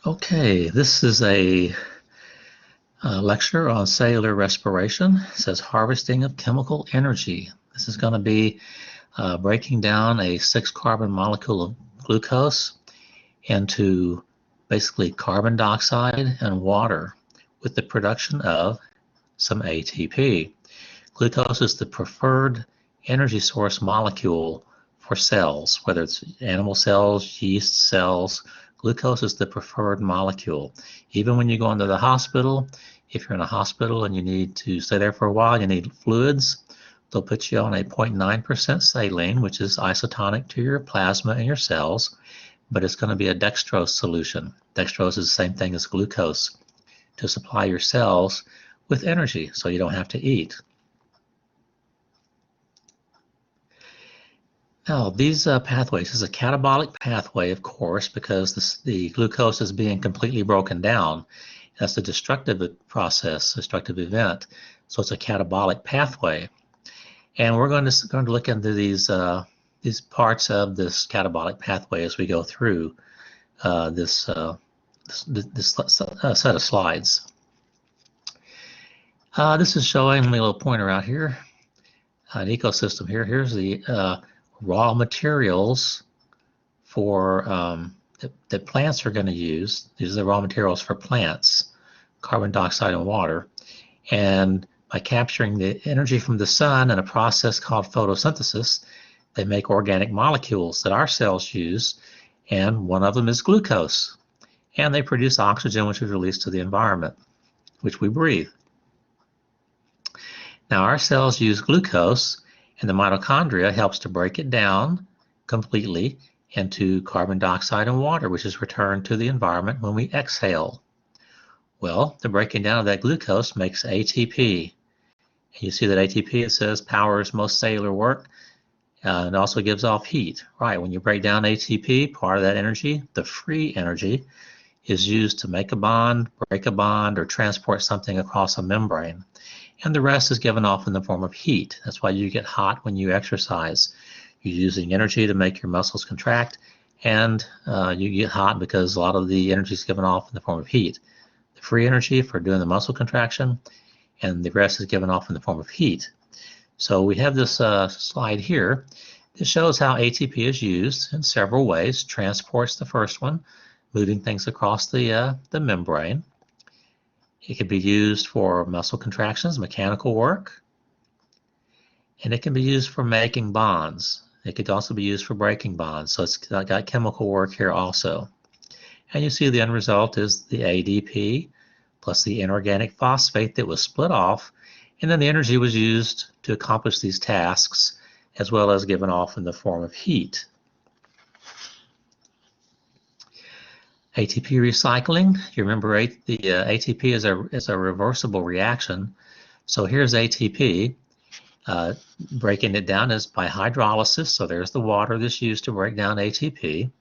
Okay, this is a lecture on cellular respiration. It says harvesting of chemical energy. This is going to be breaking down a 6-carbon molecule of glucose into basically carbon dioxide and water with the production of some ATP. Glucose is the preferred energy source molecule for cells, whether it's animal cells, yeast cells. Glucose is the preferred molecule. Even when you go into the hospital, if you're in a hospital and you need to stay there for a while, you need fluids, they'll put you on a 0.9% saline, which is isotonic to your plasma and your cells, but it's going to be a dextrose solution. Dextrose is the same thing as glucose to supply your cells with energy so you don't have to eat. Now, these pathways, this is a catabolic pathway, of course, because the glucose is being completely broken down. That's the destructive process, destructive event. So it's a catabolic pathway. And we're going to look into these parts of this catabolic pathway as we go through this set of slides. This is showing me a little pointer out here, an ecosystem here. Here's the raw materials for that plants are going to use. These are the raw materials for plants, carbon dioxide and water. And by capturing the energy from the sun in a process called photosynthesis, they make organic molecules that our cells use, and one of them is glucose. And they produce oxygen, which is released to the environment, which we breathe. Now, our cells use glucose, and the mitochondria helps to break it down completely into carbon dioxide and water, which is returned to the environment when we exhale. Well, the breaking down of that glucose makes ATP. And you see that ATP, it says, powers most cellular work, and also gives off heat. Right, when you break down ATP, part of that energy, the free energy, is used to make a bond, break a bond, or transport something across a membrane. And the rest is given off in the form of heat. That's why you get hot when you exercise. You're using energy to make your muscles contract, and you get hot because a lot of the energy is given off in the form of heat. The free energy for doing the muscle contraction, and the rest is given off in the form of heat. So we have this slide here. This shows how ATP is used in several ways. Transports the first one, moving things across the membrane. It can be used for muscle contractions, mechanical work, and it can be used for making bonds. It could also be used for breaking bonds, so it's got chemical work here also. And you see the end result is the ADP plus the inorganic phosphate that was split off, and then the energy was used to accomplish these tasks, as well as given off in the form of heat. ATP recycling, you remember the ATP is a reversible reaction. So here's ATP. Breaking it down is by hydrolysis, so there's the water that's used to break down ATP.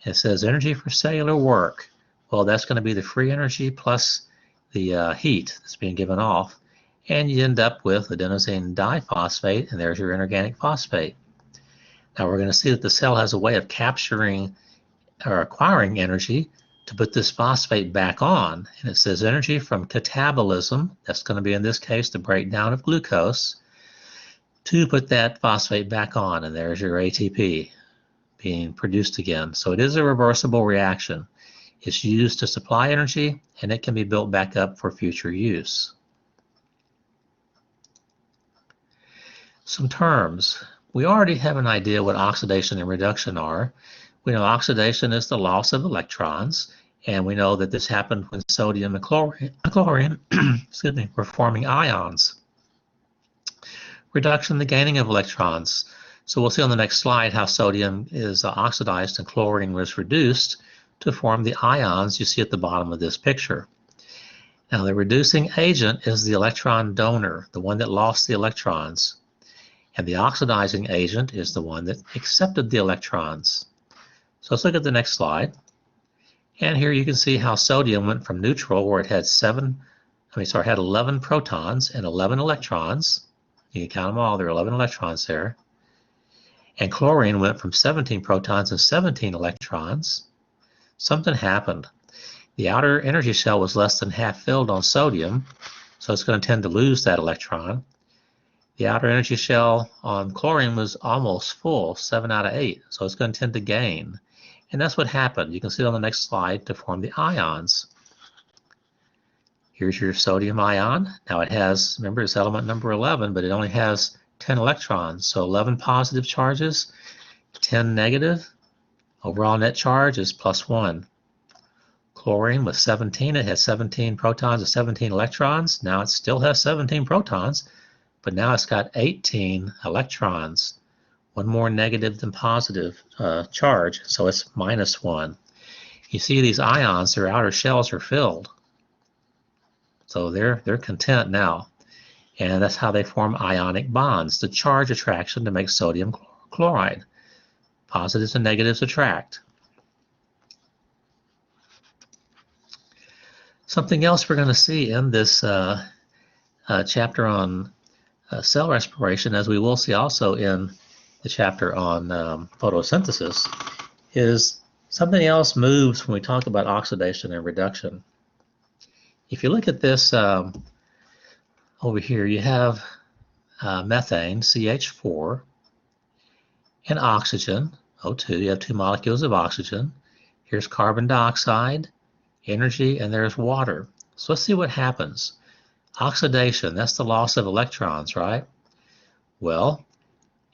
It says energy for cellular work. Well, that's going to be the free energy plus the heat that's being given off. And you end up with adenosine diphosphate, and there's your inorganic phosphate. Now we're going to see that the cell has a way of capturing or acquiring energy to put this phosphate back on. And it says energy from catabolism, that's going to be in this case the breakdown of glucose, to put that phosphate back on, and there's your ATP being produced again. So it is a reversible reaction. It's used to supply energy, and it can be built back up for future use. Some terms. We already have an idea what oxidation and reduction are. We know oxidation is the loss of electrons, and we know that this happened when sodium and chlorine excuse me, were forming ions. Reduction, the gaining of electrons. So we'll see on the next slide how sodium is oxidized and chlorine was reduced to form the ions you see at the bottom of this picture. Now the reducing agent is the electron donor, the one that lost the electrons, and the oxidizing agent is the one that accepted the electrons. So let's look at the next slide. And here you can see how sodium went from neutral, where it had 11 protons and 11 electrons. You can count them all, there are 11 electrons there. And chlorine went from 17 protons and 17 electrons. Something happened. The outer energy shell was less than half filled on sodium, so it's going to tend to lose that electron. The outer energy shell on chlorine was almost full, 7 out of 8, so it's going to tend to gain. And that's what happened. You can see it on the next slide to form the ions. Here's your sodium ion. Now it has, remember, it's element number 11, but it only has 10 electrons. So 11 positive charges, 10 negative. Overall net charge is +1. Chlorine with 17, it has 17 protons and 17 electrons. Now it still has 17 protons, but now it's got 18 electrons. One more negative than positive charge, so it's -1. You see these ions, their outer shells are filled. So they're content now. And that's how they form ionic bonds, the charge attraction to make sodium chloride. Positives and negatives attract. Something else we're going to see in this chapter on cell respiration, as we will see also in the chapter on photosynthesis, is something else moves when we talk about oxidation and reduction. If you look at this over here, you have methane, CH4, and oxygen, O2. You have 2 molecules of oxygen. Here's carbon dioxide, energy, and there's water. So let's see what happens. Oxidation, that's the loss of electrons, right? Well,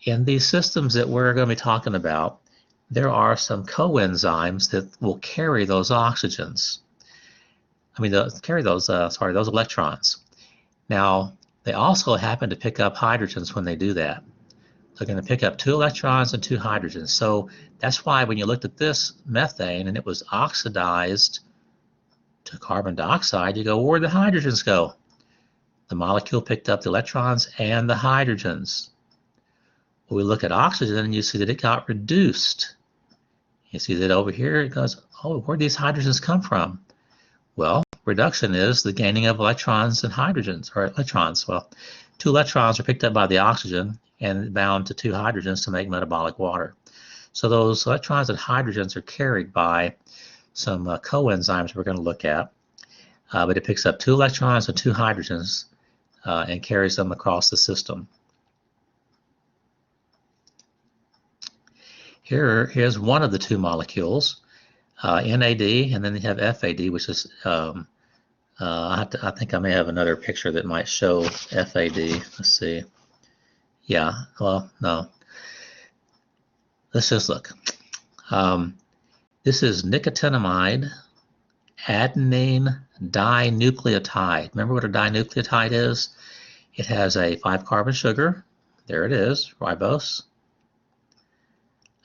in these systems that we're going to be talking about, there are some coenzymes that will carry those oxygens. Carry those, those electrons. Now, they also happen to pick up hydrogens when they do that. They're going to pick up 2 electrons and 2 hydrogens. So that's why when you looked at this methane and it was oxidized to carbon dioxide, you go, where'd the hydrogens go? The molecule picked up the electrons and the hydrogens. When we look at oxygen, and you see that it got reduced. You see that over here, it goes, oh, where'd these hydrogens come from? Well, reduction is the gaining of electrons and hydrogens, or electrons. Well, 2 electrons are picked up by the oxygen and bound to 2 hydrogens to make metabolic water. So those electrons and hydrogens are carried by some coenzymes we're going to look at, but it picks up 2 electrons and 2 hydrogens and carries them across the system. Here's one of the 2 molecules, NAD, and then you have FAD, which is, I think I may have another picture that might show FAD. Let's see. Yeah, well, no. Let's just look. This is nicotinamide adenine dinucleotide. Remember what a dinucleotide is? It has a 5-carbon sugar. There it is, ribose.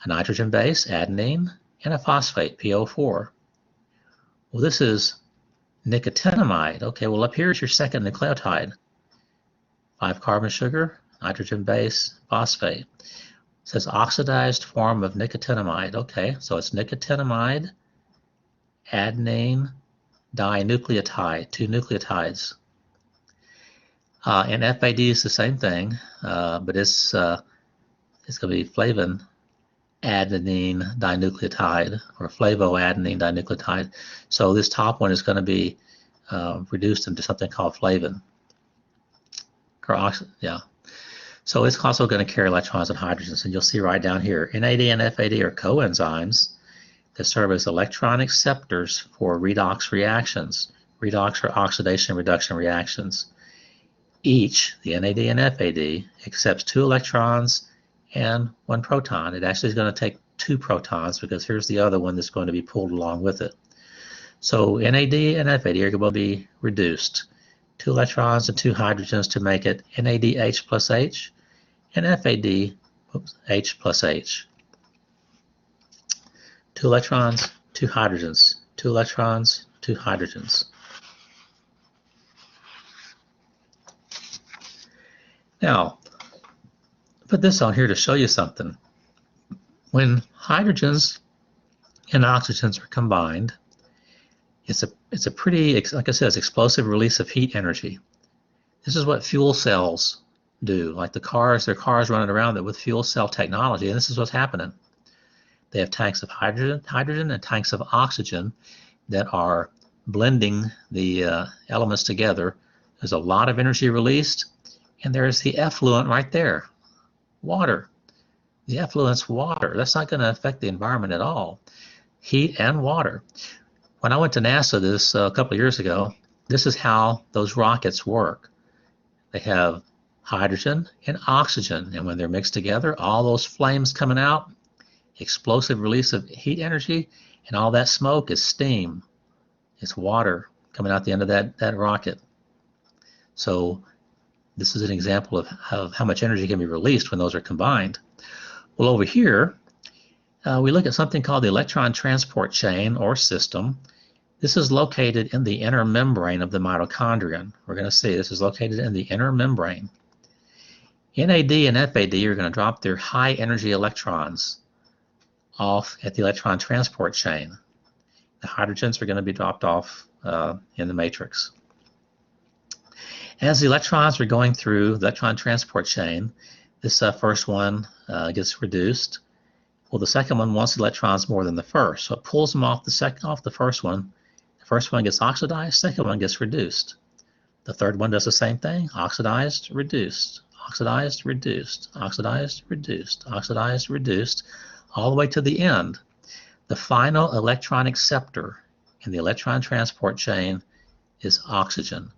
A nitrogen base, adenine, and a phosphate, PO4. Well, this is nicotinamide. Okay, well, up here is your second nucleotide. 5-carbon sugar, nitrogen base, phosphate. It says oxidized form of nicotinamide. Okay, so it's nicotinamide, adenine, dinucleotide, 2 nucleotides. And FAD is the same thing, but it's going to be flavin adenine dinucleotide, or flavoadenine dinucleotide. So this top one is going to be reduced into something called flavin. Yeah. So it's also going to carry electrons and hydrogens, and you'll see right down here, NAD and FAD are coenzymes that serve as electron acceptors for redox reactions. Redox or oxidation reduction reactions. Each, the NAD and FAD, accepts 2 electrons and 1 proton. It actually is going to take 2 protons because here's the other one that's going to be pulled along with it. So NAD and FAD are going to be reduced. 2 electrons and 2 hydrogens to make it NADH plus H and FAD H plus H. 2 electrons, 2 hydrogens. 2 electrons, 2 hydrogens. Now, put this on here to show you something. When hydrogens and oxygens are combined, it's a pretty, like I said, it's explosive release of heat energy. This is what fuel cells do. Like there are cars running around with fuel cell technology, and this is what's happening. They have tanks of hydrogen and tanks of oxygen that are blending the elements together, there's a lot of energy released, and there's the effluent right there, water. The effluent's water. That's not going to affect the environment at all. Heat and water. When I went to NASA this a couple of years ago, this is how those rockets work. They have hydrogen and oxygen, and when they're mixed together, all those flames coming out, explosive release of heat energy, and all that smoke is steam. It's water coming out the end of that rocket. So this is an example of how much energy can be released when those are combined. Well, over here, we look at something called the electron transport chain or system. This is located in the inner membrane of the mitochondrion. We're going to see this is located in the inner membrane. NAD and FAD are going to drop their high energy electrons off at the electron transport chain. The hydrogens are going to be dropped off in the matrix. As the electrons are going through the electron transport chain, this first one gets reduced. Well, the second one wants the electrons more than the first, so it pulls them off the first one. The first one gets oxidized, second one gets reduced. The third one does the same thing, oxidized, reduced, oxidized, reduced, oxidized, reduced, oxidized, reduced, all the way to the end. The final electron acceptor in the electron transport chain is oxygen.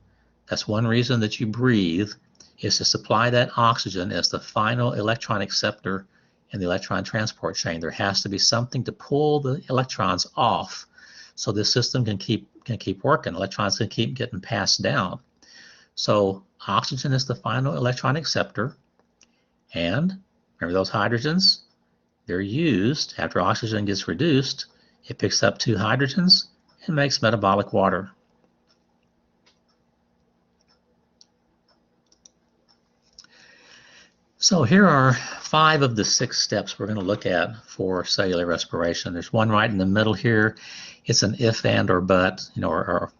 That's one reason that you breathe, is to supply that oxygen as the final electron acceptor in the electron transport chain. There has to be something to pull the electrons off so this system can keep working. Electrons can keep getting passed down. So oxygen is the final electron acceptor, and remember those hydrogens? They're used after oxygen gets reduced. It picks up two hydrogens and makes metabolic water. So here are 5 of the 6 steps we're going to look at for cellular respiration. There's one right in the middle here. It's an if, and, or but, or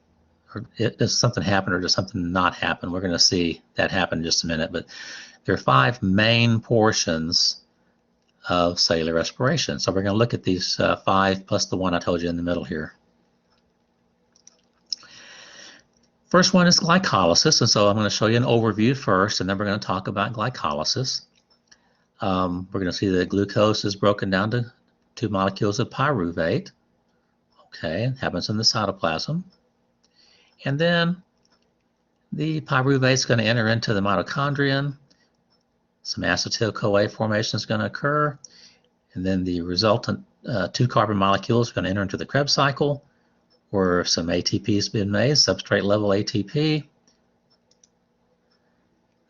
does something happen or does something not happen? We're going to see that happen in just a minute. But there are 5 main portions of cellular respiration. So we're going to look at these 5 plus the one I told you in the middle here. First one is glycolysis, and so I'm going to show you an overview first, and then we're going to talk about glycolysis. We're going to see that glucose is broken down to 2 molecules of pyruvate. Okay, it happens in the cytoplasm. And then the pyruvate is going to enter into the mitochondrion. Some acetyl-CoA formation is going to occur, and then the resultant 2 carbon molecules are going to enter into the Krebs cycle, where some ATP has been made, substrate level ATP.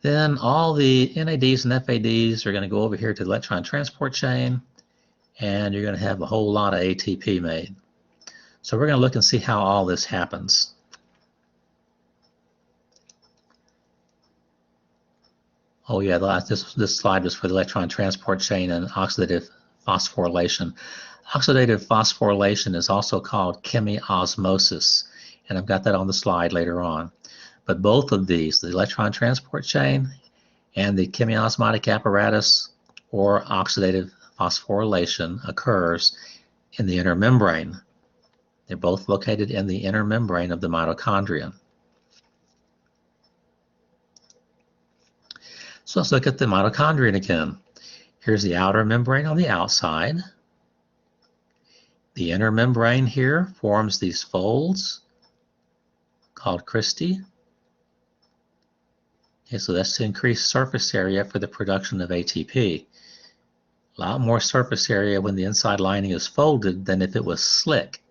Then all the NADs and FADs are going to go over here to the electron transport chain, and you're going to have a whole lot of ATP made. So we're going to look and see how all this happens. Oh yeah, this slide was for the electron transport chain and oxidative phosphorylation. Oxidative phosphorylation is also called chemiosmosis, and I've got that on the slide later on. But both of these, the electron transport chain and the chemiosmotic apparatus or oxidative phosphorylation, occurs in the inner membrane. They're both located in the inner membrane of the mitochondria. So let's look at the mitochondrion again. Here's the outer membrane on the outside. The inner membrane here forms these folds called cristae. Okay, so that's to increase surface area for the production of ATP. A lot more surface area when the inside lining is folded than if it was slick.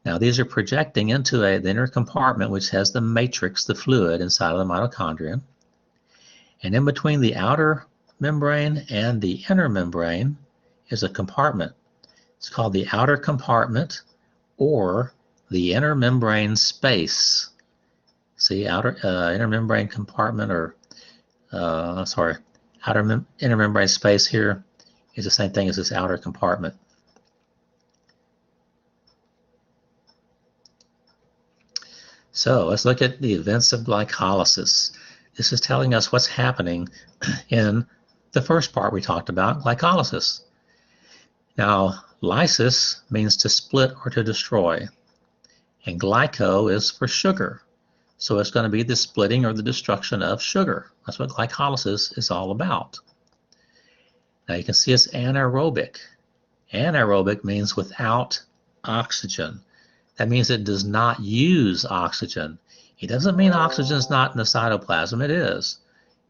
Now these are projecting into the inner compartment, which has the matrix, the fluid inside of the mitochondrion. And in between the outer membrane and the inner membrane is a compartment. It's called the outer compartment or the inner membrane space. See, inner membrane compartment, or inner membrane space here is the same thing as this outer compartment. So let's look at the events of glycolysis. This is telling us what's happening in the first part we talked about, glycolysis. Now, lysis means to split or to destroy. And glyco is for sugar. So it's going to be the splitting or the destruction of sugar. That's what glycolysis is all about. Now you can see it's anaerobic. Anaerobic means without oxygen. That means it does not use oxygen. It doesn't mean oxygen is not in the cytoplasm. It is.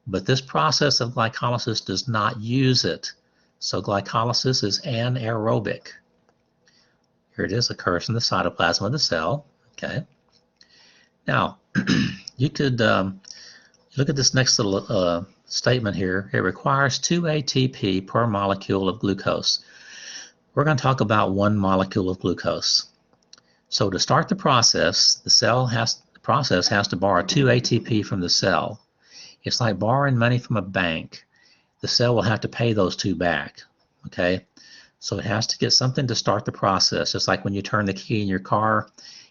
But this process of glycolysis does not use it. So glycolysis is anaerobic. Here it is, occurs in the cytoplasm of the cell. Okay. Now, you could look at this next little statement here. It requires 2 ATP per molecule of glucose. We're going to talk about 1 molecule of glucose. So to start the process, the process has to borrow 2 ATP from the cell. It's like borrowing money from a bank. The cell will have to pay those 2 back. Okay? So it has to get something to start the process. Just like when you turn the key in your car,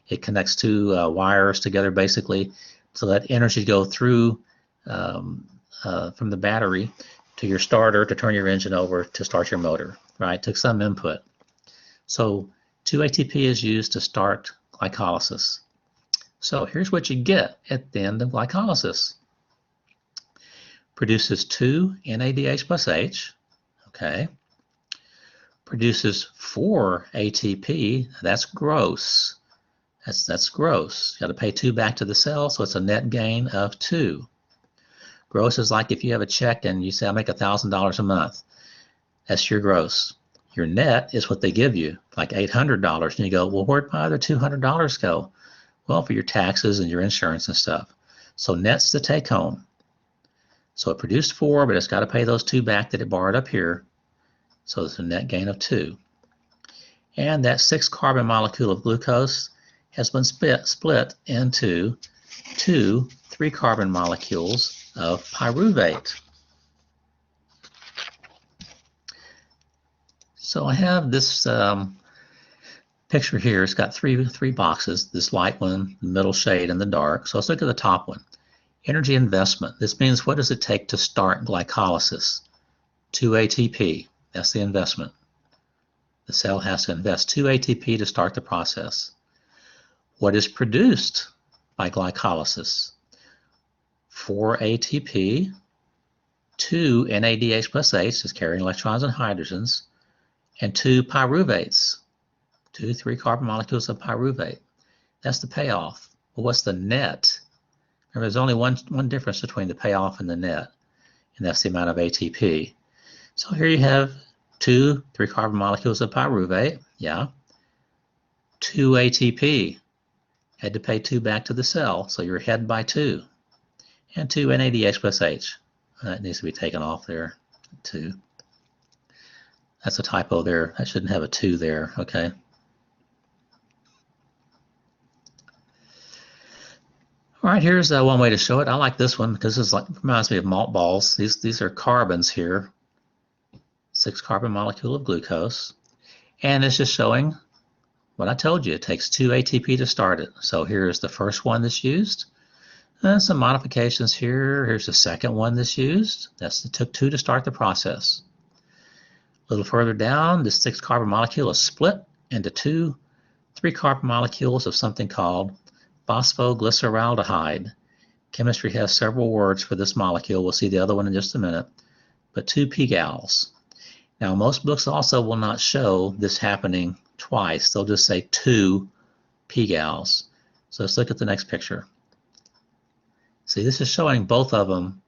it connects 2 wires together basically to let energy go through from the battery to your starter to turn your engine over to start your motor, right? Took some input. So 2 ATP is used to start glycolysis. So here's what you get at the end of glycolysis. Produces 2 NADH plus H, okay. Produces 4 ATP, that's gross. That's gross. You got to pay 2 back to the cell, so it's a net gain of 2. Gross is like if you have a check and you say, I make $1,000 a month. That's your gross. Your net is what they give you, like $800. And you go, well, where'd my other $200 go? Well, for your taxes and your insurance and stuff. So net's the take home. So it produced 4, but it's got to pay those 2 back that it borrowed up here. So it's a net gain of 2. And that 6-carbon molecule of glucose has been split into 2 3-carbon molecules of pyruvate. So I have this picture here. It's got three boxes, this light one, the middle shade, and the dark. So let's look at the top one. Energy investment. This means what does it take to start glycolysis? 2 ATP. That's the investment. The cell has to invest 2 ATP to start the process. What is produced by glycolysis? 4 ATP, 2 NADH plus H, is carrying electrons and hydrogens, and 2 pyruvates, 2 3-carbon molecules of pyruvate. That's the payoff. Well, what's the net? Remember, there's only one difference between the payoff and the net, and that's the amount of ATP. So here you have 2 3-carbon molecules of pyruvate, yeah. 2 ATP, had to pay 2 back to the cell, so you're ahead by 2. And 2 NADH plus H. That needs to be taken off there, 2. That's a typo there. I shouldn't have a 2 there, okay? All right, here's one way to show it. I like this one because this reminds me of malt balls. These are carbons here. 6-carbon molecule of glucose. And it's just showing what I told you. It takes 2 ATP to start it. So here's the first one that's used. Some modifications here. Here's the second one that's used. It took 2 to start the process. A little further down, this 6-carbon molecule is split into 2 3-carbon molecules of something called phosphoglyceraldehyde. Chemistry has several words for this molecule. We'll see the other one in just a minute. But 2 pGals. Now, most books also will not show this happening twice. They'll just say 2 pGals. So let's look at the next picture. See, this is showing both of them,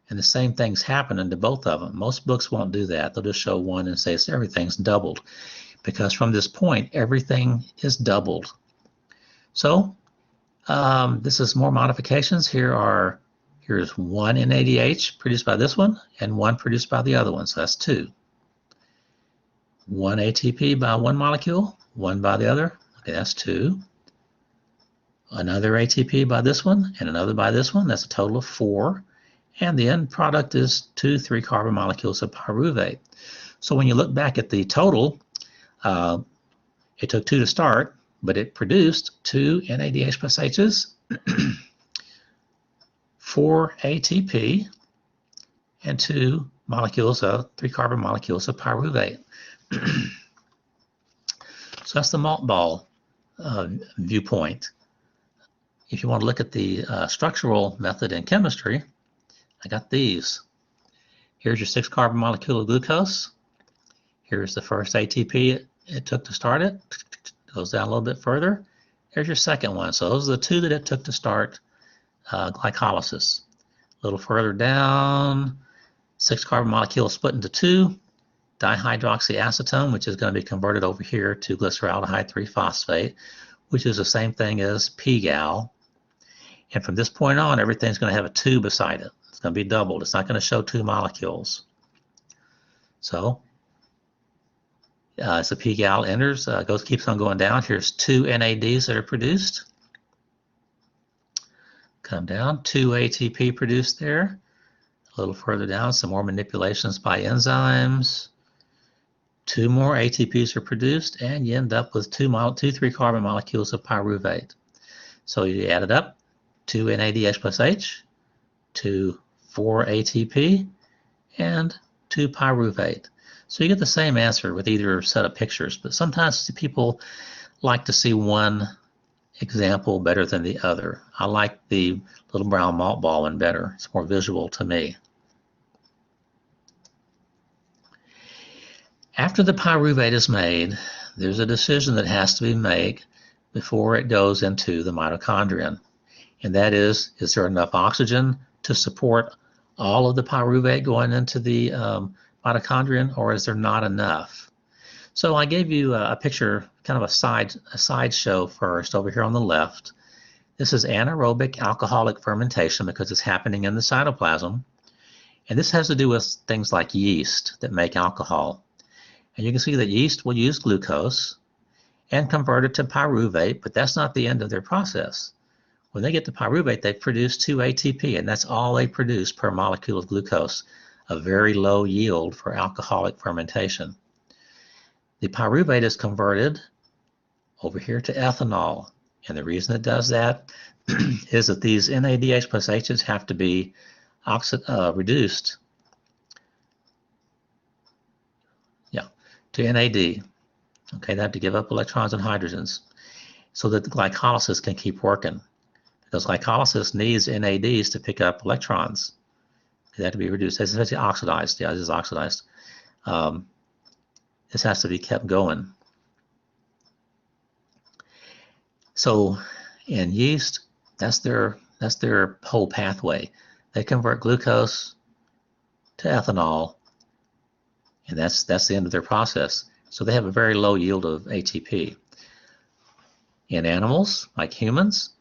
and the same thing's happening to both of them. Most books won't do that. They'll just show one and say everything's doubled, because from this point, everything is doubled. So this is more modifications. Here's 1 NADH produced by this one, and 1 produced by the other one, so that's 2. 1 ATP by one molecule, 1 by the other, okay, that's 2. Another ATP by this one, and another by this one, that's a total of 4. And the end product is 2 3-carbon molecules of pyruvate. So when you look back at the total, it took 2 to start, but it produced 2 NADH plus H's, 4 ATP, and 2 molecules of 3-carbon molecules of pyruvate. So that's the malt ball viewpoint. If you want to look at the structural method in chemistry, I got these. Here's your 6-carbon molecule of glucose. Here's the first ATP it took to start it. Goes down a little bit further. There's your second one. So those are the 2 that it took to start glycolysis. A little further down, 6-carbon molecule split into 2. Dihydroxyacetone, which is going to be converted over here to glyceraldehyde 3-phosphate, which is the same thing as pGal. And from this point on, everything's going to have a 2 beside it. It's going to be doubled. It's not going to show 2 molecules. So as the pGal enters, keeps on going down. Here's 2 NADs that are produced. Come down, 2 ATP produced there. A little further down, some more manipulations by enzymes. 2 more ATPs are produced, and you end up with 2 3-carbon molecules of pyruvate. So you add it up, 2 NADH plus H, 2 4 ATP, and 2 pyruvate. So you get the same answer with either set of pictures, but sometimes people like to see one example better than the other. I like the little brown malt ball one better. It's more visual to me. After the pyruvate is made, there's a decision that has to be made before it goes into the mitochondrion. And that is there enough oxygen to support all of the pyruvate going into the mitochondrion, or is there not enough? So I gave you a picture, kind of a sideshow first over here on the left. This is anaerobic alcoholic fermentation because it's happening in the cytoplasm. And this has to do with things like yeast that make alcohol. And you can see that yeast will use glucose and convert it to pyruvate, but that's not the end of their process. When they get to pyruvate, they produce 2 ATP, and that's all they produce per molecule of glucose, a very low yield for alcoholic fermentation. The pyruvate is converted over here to ethanol, and the reason it does that is that these NADH plus H's have to be reduced to NAD. Okay, they have to give up electrons and hydrogens so that the glycolysis can keep working, because glycolysis needs NADs to pick up electrons. They have to be reduced. This is oxidized. Yeah, this is oxidized. This has to be kept going. So in yeast, that's their whole pathway. They convert glucose to ethanol, and that's the end of their process. So they have a very low yield of ATP. In animals, like humans,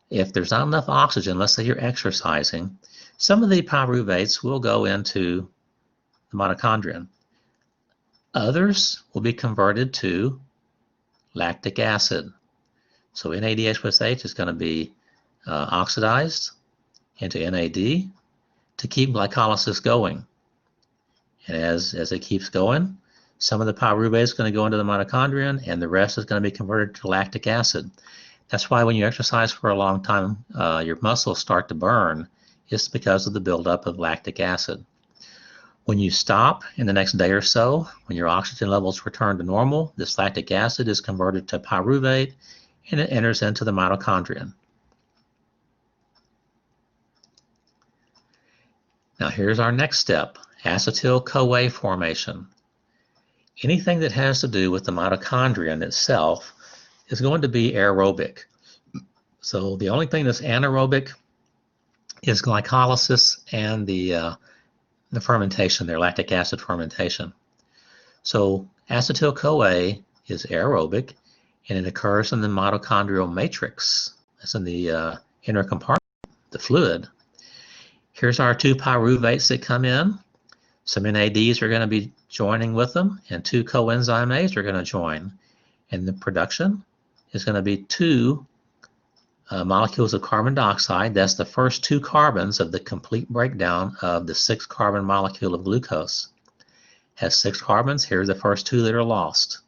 if there's not enough oxygen, let's say you're exercising, some of the pyruvates will go into the mitochondrion. Others will be converted to lactic acid. So NADH plus H is going to be oxidized into NAD to keep glycolysis going. And as it keeps going, some of the pyruvate is going to go into the mitochondrion, and the rest is going to be converted to lactic acid. That's why when you exercise for a long time, your muscles start to burn. It's because of the buildup of lactic acid. When you stop in the next day or so, when your oxygen levels return to normal, this lactic acid is converted to pyruvate, and it enters into the mitochondrion. Now here's our next step, acetyl-CoA formation. Anything that has to do with the mitochondrion itself is going to be aerobic. So the only thing that's anaerobic is glycolysis and the fermentation, their lactic acid fermentation. So acetyl-CoA is aerobic, and it occurs in the mitochondrial matrix. That's in the inner compartment, the fluid. Here's our 2 pyruvates that come in. Some NADs are going to be joining with them, and 2 coenzyme A's are going to join. And the production is going to be 2 molecules of carbon dioxide. That's the first 2 carbons of the complete breakdown of the 6-carbon molecule of glucose. Has 6 carbons. Here are the first 2 that are lost.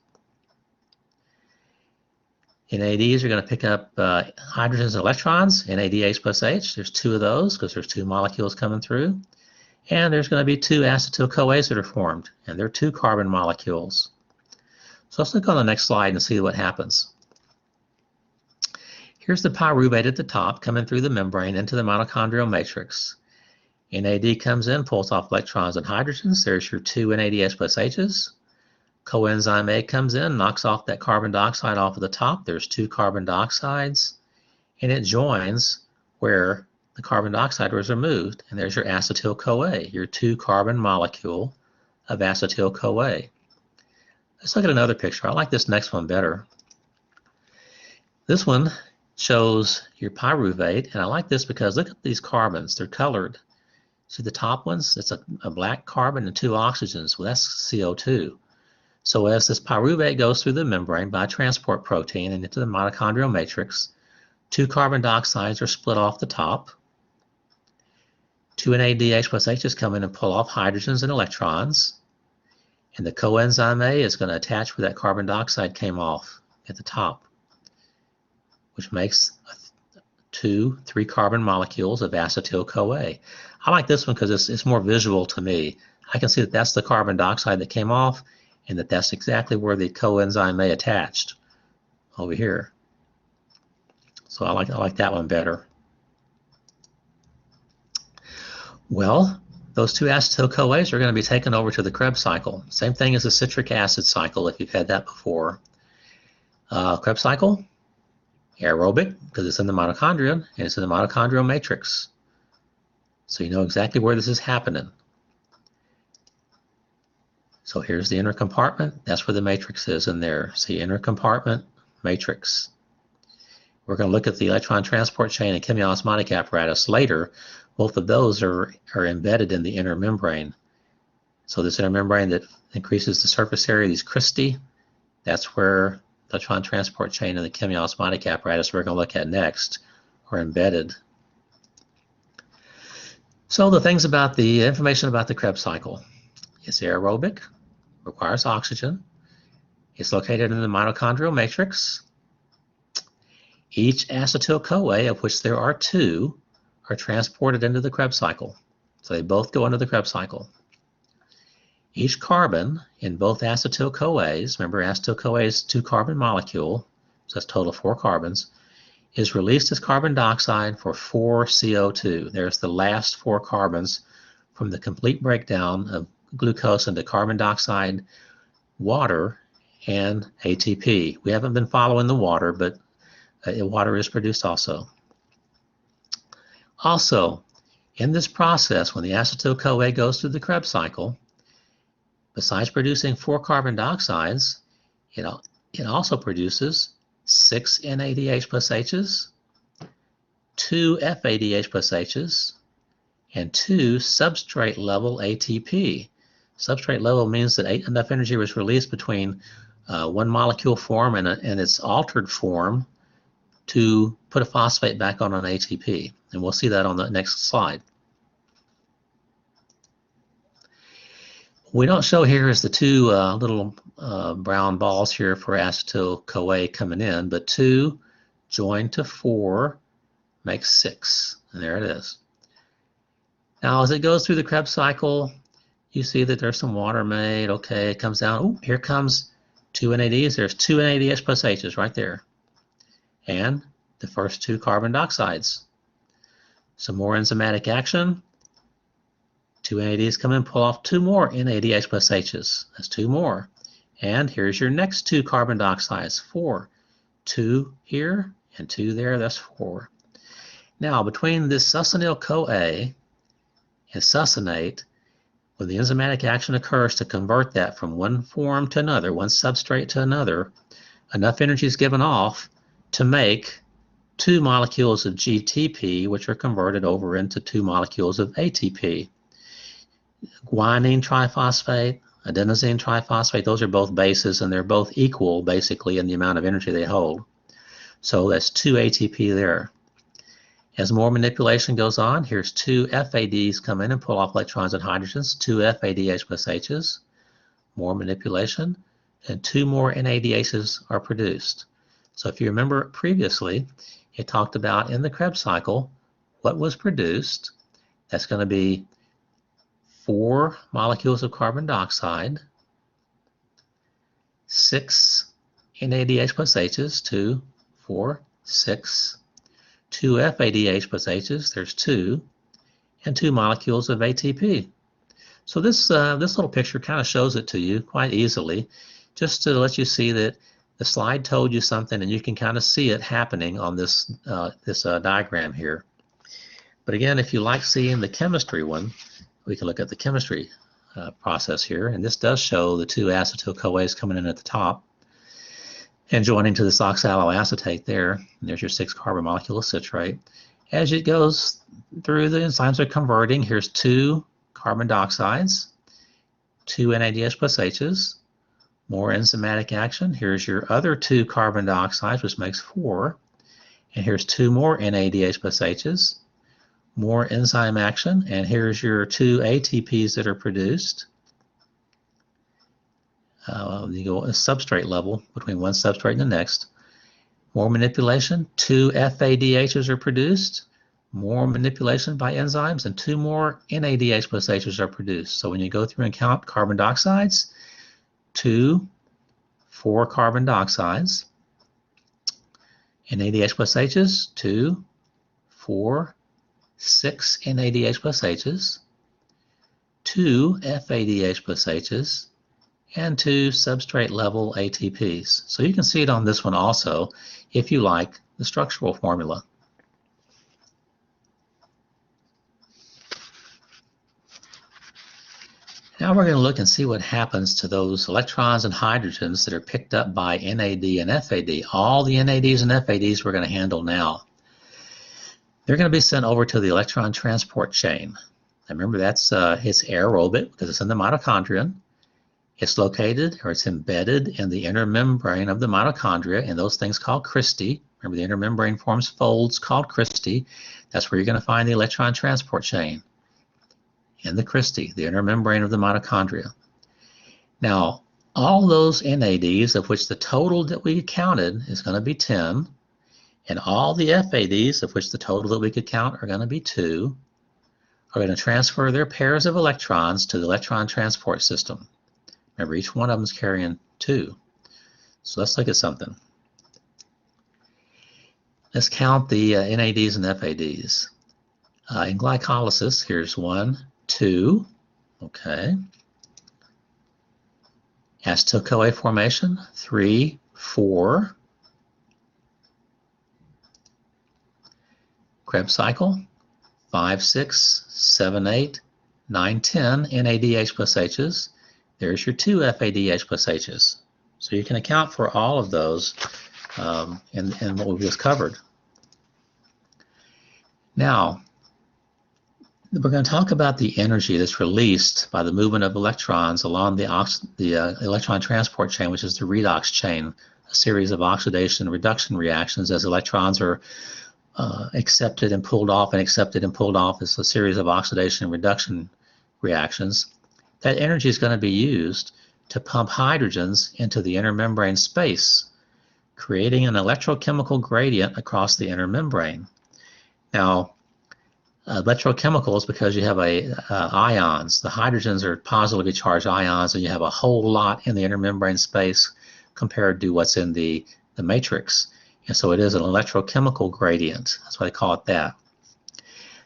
NADs are going to pick up hydrogens and electrons, NADH plus H. There's 2 of those because there's 2 molecules coming through. And there's going to be 2 acetyl-CoAs that are formed, and they're 2 carbon molecules. So let's look on the next slide and see what happens. Here's the pyruvate at the top coming through the membrane into the mitochondrial matrix. NAD comes in, pulls off electrons and hydrogens. There's your 2 NADH plus H's. Coenzyme A comes in, knocks off that carbon dioxide off of the top. There's 2 carbon dioxides, and it joins where the carbon dioxide was removed, and there's your acetyl-CoA, your 2-carbon molecule of acetyl-CoA. Let's look at another picture. I like this next one better. This one shows your pyruvate, and I like this because look at these carbons. They're colored. See the top ones? It's a black carbon and 2 oxygens. Well, that's CO2. So as this pyruvate goes through the membrane by transport protein and into the mitochondrial matrix, 2 carbon dioxides are split off the top. 2 NADH plus H's come in and pull off hydrogens and electrons. And the coenzyme A is going to attach where that carbon dioxide came off at the top, which makes 2 3-carbon molecules of acetyl-CoA. I like this one because it's more visual to me. I can see that that's the carbon dioxide that came off, and that's exactly where the coenzyme A attached over here. So I like that one better. Well, those 2 acetyl-CoAs are going to be taken over to the Krebs cycle. Same thing as the citric acid cycle if you've had that before. Krebs cycle, aerobic because it's in the mitochondria and it's in the mitochondrial matrix. So you know exactly where this is happening. So here's the inner compartment. That's where the matrix is in there. See, inner compartment, matrix. We're going to look at the electron transport chain and chemiosmotic apparatus later. Both of those are embedded in the inner membrane. So this inner membrane that increases the surface area, these cristae, that's where the electron transport chain and the chemiosmotic apparatus we're going to look at next are embedded. So the things about the information about the Krebs cycle. It's aerobic, requires oxygen. It's located in the mitochondrial matrix. Each acetyl-CoA, of which there are 2, are transported into the Krebs cycle. So they both go into the Krebs cycle. Each carbon in both acetyl-CoAs, remember acetyl-CoA is 2-carbon molecule, so that's total 4 carbons, is released as carbon dioxide for 4 CO2. There's the last 4 carbons from the complete breakdown of glucose into carbon dioxide, water, and ATP. We haven't been following the water, but water is produced also. Also, in this process, when the acetyl-CoA goes through the Krebs cycle, besides producing 4 carbon dioxides, it also produces 6 NADH plus H's, 2 FADH plus H's, and 2 substrate level ATP. Substrate level means that enough energy was released between one molecule form and its altered form to put a phosphate back on an ATP. And we'll see that on the next slide. We don't show here is the 2 little brown balls here for acetyl-CoA coming in, but 2 joined to 4 makes 6, and there it is. Now, as it goes through the Krebs cycle, you see that there's some water made. Okay, it comes down. Ooh, here comes 2 NADs. There's 2 NADH plus H's right there. And the first 2 carbon dioxides. Some more enzymatic action. 2 NADs come in, pull off 2 more NADH plus H's. That's 2 more. And here's your next 2 carbon dioxides, 4. 2 here and 2 there, that's 4. Now, between this succinyl-CoA and succinate, when the enzymatic action occurs to convert that from one form to another, one substrate to another, enough energy is given off to make 2 molecules of GTP, which are converted over into 2 molecules of ATP. Guanine triphosphate, adenosine triphosphate, those are both bases, and they're both equal, basically, in the amount of energy they hold. So that's 2 ATP there. As more manipulation goes on, here's 2 FADs come in and pull off electrons and hydrogens, 2 FADH plus H's, more manipulation, and 2 more NADHs are produced. So if you remember previously, it talked about in the Krebs cycle, what was produced. That's going to be 4 molecules of carbon dioxide, 6 NADH plus H's, 2, 4, 6, 2 FADH plus H's, there's 2, and 2 molecules of ATP. So this little picture kind of shows it to you quite easily, just to let you see that the slide told you something and you can kind of see it happening on this diagram here. But again, if you like seeing the chemistry one, we can look at the chemistry process here, and this does show the 2 acetyl-CoAs coming in at the top and joining to this oxaloacetate there. And there's your 6 carbon molecule of citrate. As it goes through, the enzymes are converting. Here's 2 carbon dioxides, 2 NADH plus H's, more enzymatic action. Here's your other 2 carbon dioxides, which makes 4. And here's 2 more NADH plus H's, more enzyme action, and here's your 2 ATPs that are produced. You go a substrate level between one substrate and the next. More manipulation, 2 FADHs are produced, more manipulation by enzymes, and 2 more NADH plus H's are produced. So when you go through and count carbon dioxides, 2, 4 carbon dioxides, NADH plus H's, 2, 4, 6 NADH plus H's, 2 FADH plus H's, and 2 substrate level ATPs. So you can see it on this one also, if you like, the structural formula. Now we're going to look and see what happens to those electrons and hydrogens that are picked up by NAD and FAD. All the NADs and FADs we're going to handle now. They're going to be sent over to the electron transport chain. Now remember, it's aerobic because it's in the mitochondria. It's located, or it's embedded in the inner membrane of the mitochondria, and those things called cristae. Remember, the inner membrane forms folds called cristae. That's where you're going to find the electron transport chain, in the cristae, the inner membrane of the mitochondria. Now, all those NADs, of which the total that we counted is going to be 10, and all the FADs, of which the total that we could count are going to be 2, are going to transfer their pairs of electrons to the electron transport system. Remember, each one of them is carrying 2. So let's look at something. Let's count the NADs and FADs. In glycolysis, here's 1, 2, okay. Acetyl-CoA formation, 3, 4. Krebs cycle, 5, 6, 7, 8, 9, 10 NADH plus H's. There's your 2 FADH plus H's. So you can account for all of those in what we've just covered. Now, we're going to talk about the energy that's released by the movement of electrons along the electron transport chain, which is the redox chain, a series of oxidation and reduction reactions as electrons are accepted and pulled off, and accepted and pulled off. It's a series of oxidation and reduction reactions. That energy is going to be used to pump hydrogens into the inner membrane space, creating an electrochemical gradient across the inner membrane. Now, electrochemicals, because you have ions. The hydrogens are positively charged ions, and you have a whole lot in the inner membrane space compared to what's in the matrix. And so it is an electrochemical gradient. That's why they call it that.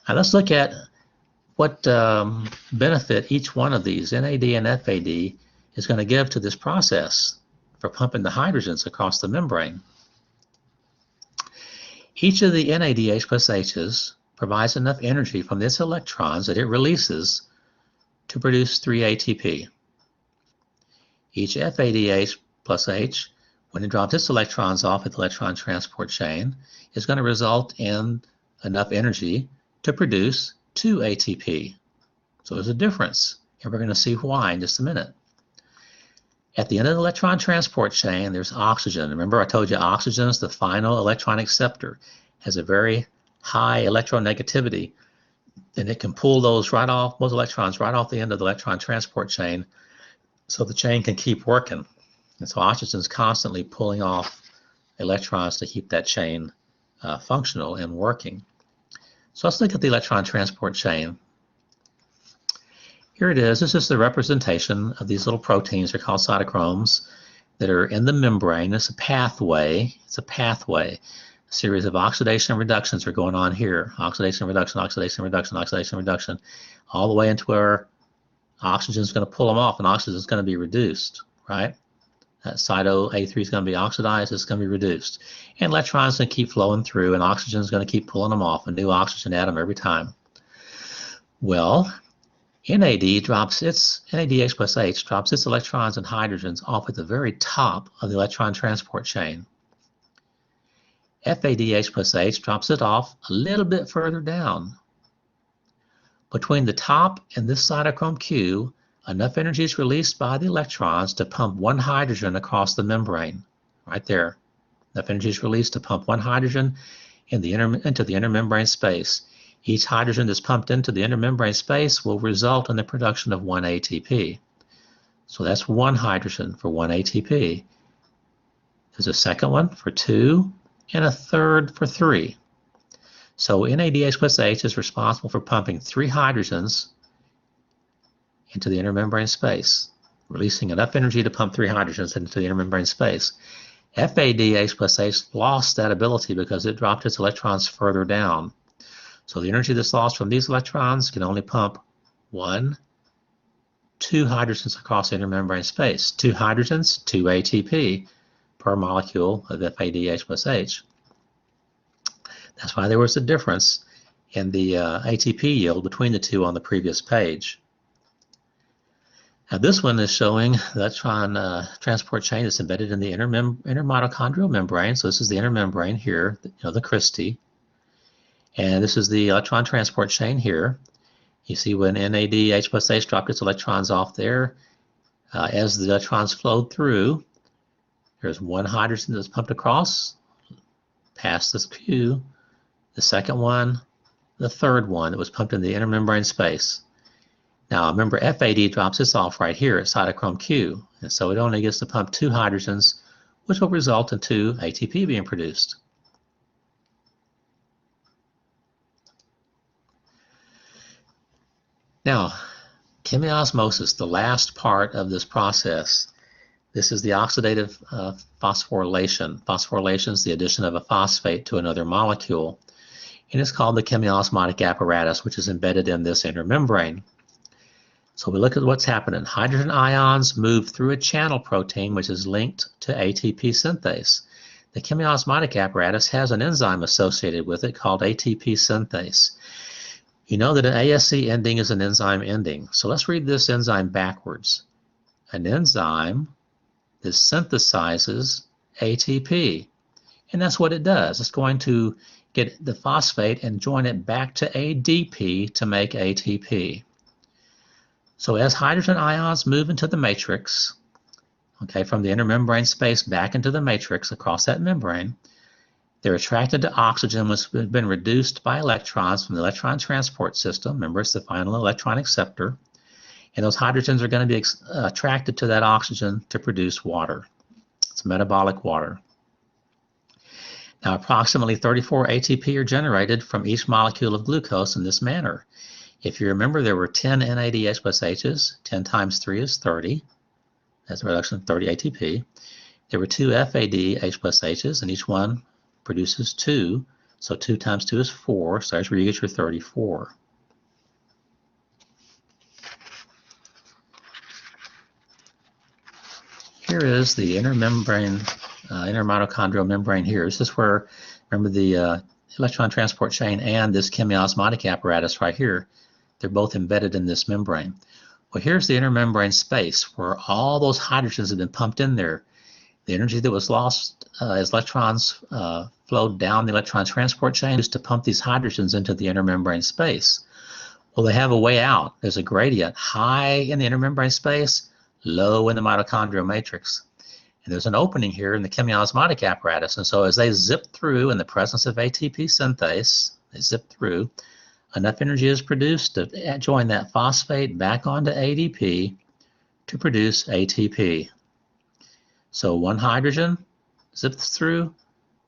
Now let's look at what benefit each one of these, NAD and FAD, is going to give to this process for pumping the hydrogens across the membrane. Each of the NADH plus H's provides enough energy from its electrons that it releases to produce 3 ATP. Each FADH plus H, when it drops its electrons off at the electron transport chain, is going to result in enough energy to produce 2 ATP. So there's a difference, and we're going to see why in just a minute. At the end of the electron transport chain, there's oxygen. Remember, I told you oxygen is the final electron acceptor, has a very high electronegativity, and it can pull those electrons right off the end of the electron transport chain, so the chain can keep working. And so oxygen is constantly pulling off electrons to keep that chain functional and working. So let's look at the electron transport chain. Here it is. This is the representation of these little proteins. They're called cytochromes that are in the membrane. It's a pathway. It's a pathway. A series of oxidation and reductions are going on here. Oxidation, reduction, oxidation, reduction, oxidation, reduction, all the way into where oxygen is going to pull them off and oxygen is going to be reduced, right? That cyto A3 is going to be oxidized, it's going to be reduced. And electrons are going to keep flowing through, and oxygen is going to keep pulling them off, a new oxygen atom every time. Well, NADH plus H drops its electrons and hydrogens off at the very top of the electron transport chain. FADH plus H drops it off a little bit further down. Between the top and this cytochrome Q, enough energy is released by the electrons to pump one hydrogen across the membrane, right there. Enough energy is released to pump one hydrogen into the intermembrane space. Each hydrogen that's pumped into the intermembrane space will result in the production of 1 ATP. So that's one hydrogen for 1 ATP. There's a second one for 2 and a third for 3. So NADH plus H is responsible for pumping 3 hydrogens into the intermembrane space, releasing enough energy to pump 3 hydrogens into the intermembrane space. FADH plus H lost that ability because it dropped its electrons further down. So the energy that's lost from these electrons can only pump 2 hydrogens across the intermembrane space. 2 hydrogens, 2 ATP per molecule of FADH plus H. That's why there was a difference in the ATP yield between the two on the previous page. Now this one is showing the electron transport chain that's embedded in the inner mitochondrial membrane. So this is the inner membrane here, the cristae. And this is the electron transport chain here. You see when NADH plus H dropped its electrons off there, as the electrons flowed through, there's one hydrogen that's pumped across, past this Q, the second one, the third one that was pumped in the intermembrane space. Now remember, FAD drops this off right here at cytochrome Q, and so it only gets to pump 2 hydrogens, which will result in 2 ATP being produced. Now, chemiosmosis, the last part of this process. This is the oxidative phosphorylation. Phosphorylation is the addition of a phosphate to another molecule, and it's called the chemiosmotic apparatus, which is embedded in this inner membrane. So we look at what's happening. Hydrogen ions move through a channel protein, which is linked to ATP synthase. The chemiosmotic apparatus has an enzyme associated with it called ATP synthase. You know that an ASC ending is an enzyme ending. So let's read this enzyme backwards. An enzyme that synthesizes ATP. And that's what it does. It's going to get the phosphate and join it back to ADP to make ATP. So as hydrogen ions move into the matrix, okay, from the intermembrane space back into the matrix across that membrane, they're attracted to oxygen, which has been reduced by electrons from the electron transport system. Remember, it's the final electron acceptor. And those hydrogens are going to be attracted to that oxygen to produce water. It's metabolic water. Now, approximately 34 ATP are generated from each molecule of glucose in this manner. If you remember, there were 10 NADH plus H's. 10 times 3 is 30. That's a reduction of 30 ATP. There were 2 FADH plus H's, and each one produces 2. So 2 times 2 is 4. So that's where you get your 34. Here is the inner mitochondrial membrane here. This is where, remember, the electron transport chain and this chemiosmotic apparatus right here, they're both embedded in this membrane. Well, here's the intermembrane space where all those hydrogens have been pumped in there. The energy that was lost as electrons flowed down the electron transport chain is to pump these hydrogens into the intermembrane space. Well, they have a way out. There's a gradient, high in the intermembrane space, low in the mitochondrial matrix. And there's an opening here in the chemiosmotic apparatus. And so as they zip through in the presence of ATP synthase, they zip through, enough energy is produced to join that phosphate back onto ADP to produce ATP. So one hydrogen zips through,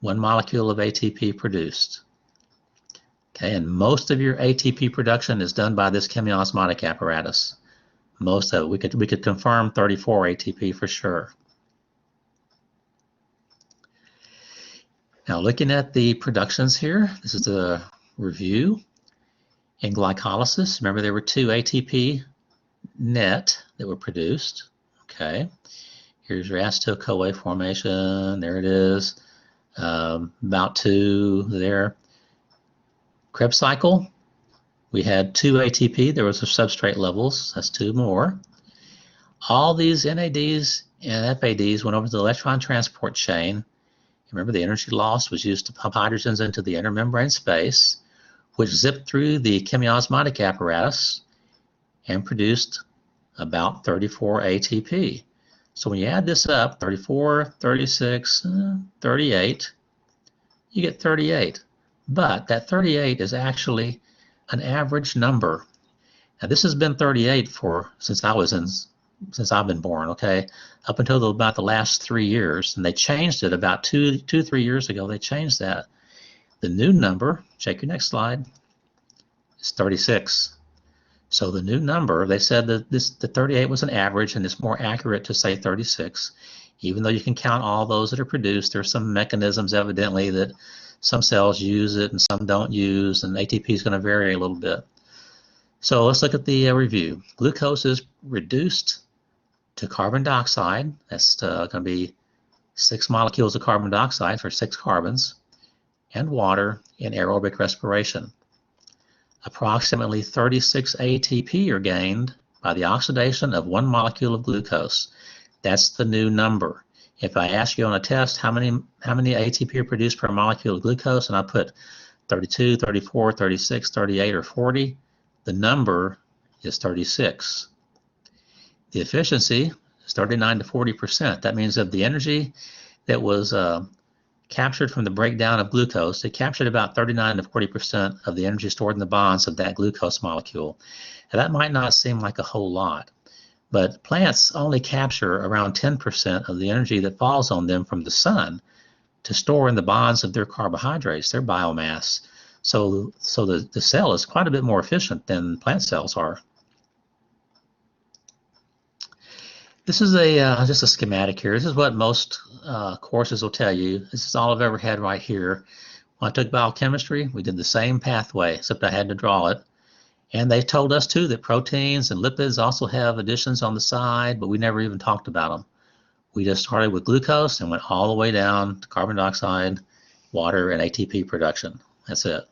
one molecule of ATP produced. Okay, and most of your ATP production is done by this chemiosmotic apparatus. Most of it, we could confirm 34 ATP for sure. Now looking at the productions here, this is the review. In glycolysis, remember there were 2 ATP net that were produced. Okay, here's your acetyl-CoA formation. There it is, about 2 there. Krebs cycle, we had 2 ATP. There was the substrate levels. That's 2 more. All these NADs and FADs went over to the electron transport chain. Remember, the energy loss was used to pump hydrogens into the intermembrane space, which zipped through the chemiosmotic apparatus and produced about 34 ATP. So when you add this up, 34, 36, 38, you get 38. But that 38 is actually an average number. Now this has been 38 since I've been born, okay, up until about the last 3 years, and they changed it about 3 years ago. They changed that. The new number, check your next slide, is 36. So the new number, they said that the 38 was an average, and it's more accurate to say 36. Even though you can count all those that are produced, there's some mechanisms evidently that some cells use it and some don't use, and ATP is going to vary a little bit. So let's look at the review. Glucose is reduced to carbon dioxide. That's going to be 6 molecules of carbon dioxide for 6 carbons, and water in aerobic respiration. Approximately 36 ATP are gained by the oxidation of 1 molecule of glucose. That's the new number. If I ask you on a test how many ATP are produced per molecule of glucose, and I put 32, 34, 36, 38, or 40, the number is 36. The efficiency is 39 to 40%. That means that the energy that was captured from the breakdown of glucose, it captured about 39 to 40% of the energy stored in the bonds of that glucose molecule. Now, that might not seem like a whole lot, but plants only capture around 10% of the energy that falls on them from the sun to store in the bonds of their carbohydrates, their biomass. So the cell is quite a bit more efficient than plant cells are. This is just a schematic here. This is what most courses will tell you. This is all I've ever had right here. When I took biochemistry, we did the same pathway, except I had to draw it. And they told us too that proteins and lipids also have additions on the side, but we never even talked about them. We just started with glucose and went all the way down to carbon dioxide, water, and ATP production. That's it.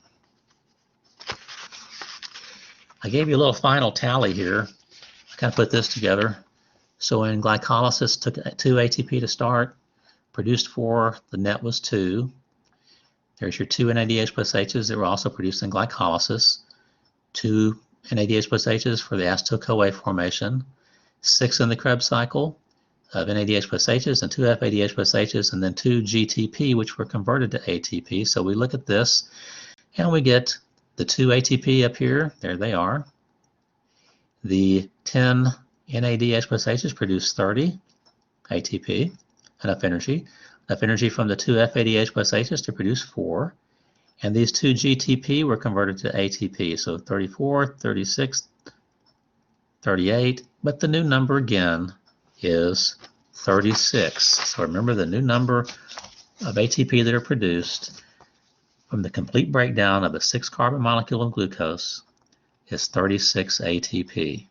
I gave you a little final tally here. I kind of put this together. So in glycolysis, took 2 ATP to start, produced 4, the net was 2. There's your 2 NADH plus H's that were also produced in glycolysis. 2 NADH plus H's for the acetyl-CoA formation, 6 in the Krebs cycle of NADH plus H's, and 2 FADH plus H's, and then 2 GTP, which were converted to ATP. So we look at this, and we get the 2 ATP up here. There they are. The 10 NADH plus H's produce 30 ATP, enough energy from the 2 FADH plus H's to produce 4. And these 2 GTP were converted to ATP, so 34, 36, 38, but the new number again is 36. So remember, the new number of ATP that are produced from the complete breakdown of a 6-carbon molecule of glucose is 36 ATP.